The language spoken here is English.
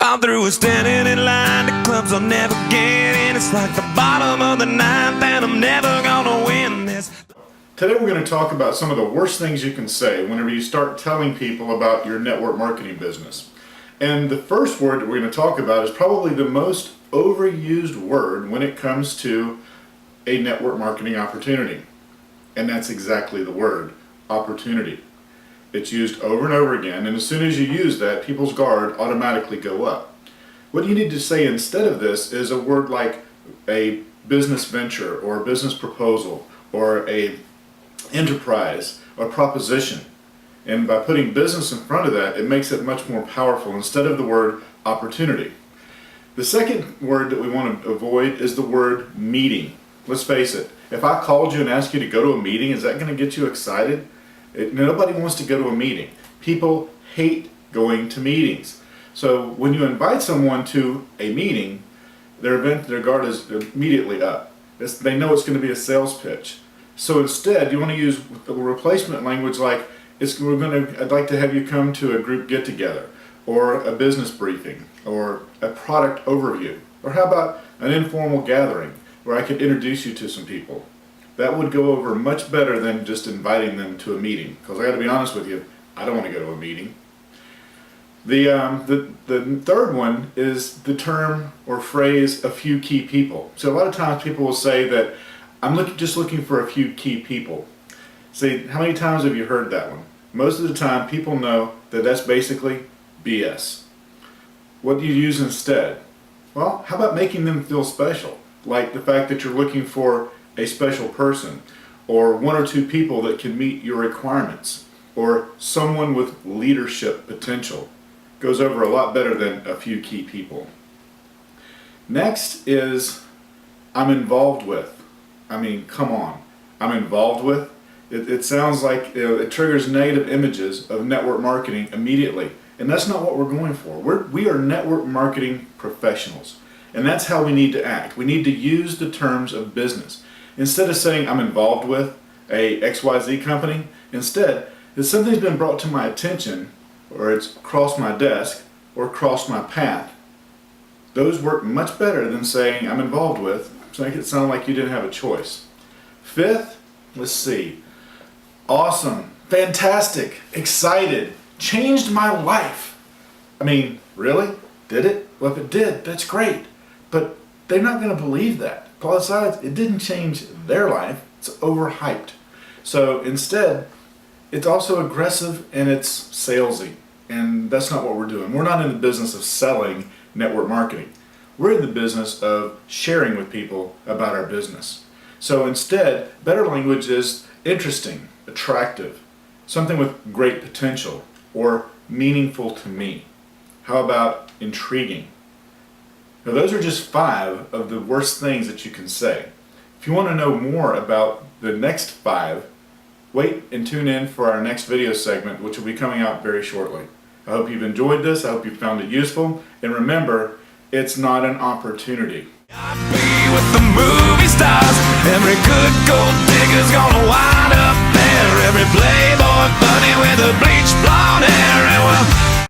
All through standing in line, the clubs I'll never get in. It's like the bottom of the ninth, and I'm never gonna win this. Today we're going to talk about some of the worst things you can say whenever you start telling people about your network marketing business. And the first word that we're going to talk about is probably the most overused word when it comes to a network marketing opportunity. And that's exactly the word, opportunity. It's used over and over again, and as soon as you use that, people's guard automatically go up. What you need to say instead of this is a word like a business venture or a business proposal or a enterprise or proposition. And by putting business in front of that, it makes it much more powerful instead of the word opportunity. The second word that we want to avoid is the word meeting. Let's face it, if I called you and asked you to go to a meeting, is that going to get you excited? Nobody wants to go to a meeting. People hate going to meetings. So when you invite someone to a meeting, their guard is immediately up. They know it's going to be a sales pitch. So instead, you want to use a replacement language like, I'd like to have you come to a group get-together, or a business briefing, or a product overview, or how about an informal gathering where I could introduce you to some people. That would go over much better than just inviting them to a meeting, because I got to be honest with you, I don't want to go to a meeting. The third one is the term or phrase, a few key people. So a lot of times people will say that I'm just looking for a few key people. See, how many times have you heard that one? Most of the time people know that that's basically BS. What do you use instead? Well, how about making them feel special? Like the fact that you're looking for a special person, or one or two people that can meet your requirements, or someone with leadership potential. Goes over a lot better than a few key people. Next is I'm involved with. I mean, come on. I'm involved with. It sounds like it triggers negative images of network marketing immediately. And that's not what we're going for. We are network marketing professionals. And that's how we need to act. We need to use the terms of business. Instead of saying I'm involved with a XYZ company, instead, if something's been brought to my attention, or it's crossed my desk, or crossed my path, those work much better than saying I'm involved with, to make it sound like you didn't have a choice. Fifth, let's see, awesome, fantastic, excited, changed my life. I mean, really? Did it? Well, if it did, that's great. But they're not going to believe that. Besides, it didn't change their life. It's overhyped. So instead, it's also aggressive and it's salesy. And that's not what we're doing. We're not in the business of selling network marketing. We're in the business of sharing with people about our business. So instead, better language is interesting, attractive, something with great potential, or meaningful to me. How about intriguing? Now those are just 5 of the worst things that you can say. If you want to know more about the next 5, wait and tune in for our next video segment, which will be coming out very shortly. I hope you've enjoyed this. I hope you found it useful. And remember, it's not an opportunity. I'd be with the movie stars. Every good gold digger's gonna wind up there. Every playboy bunny with a bleached blonde hair. And well,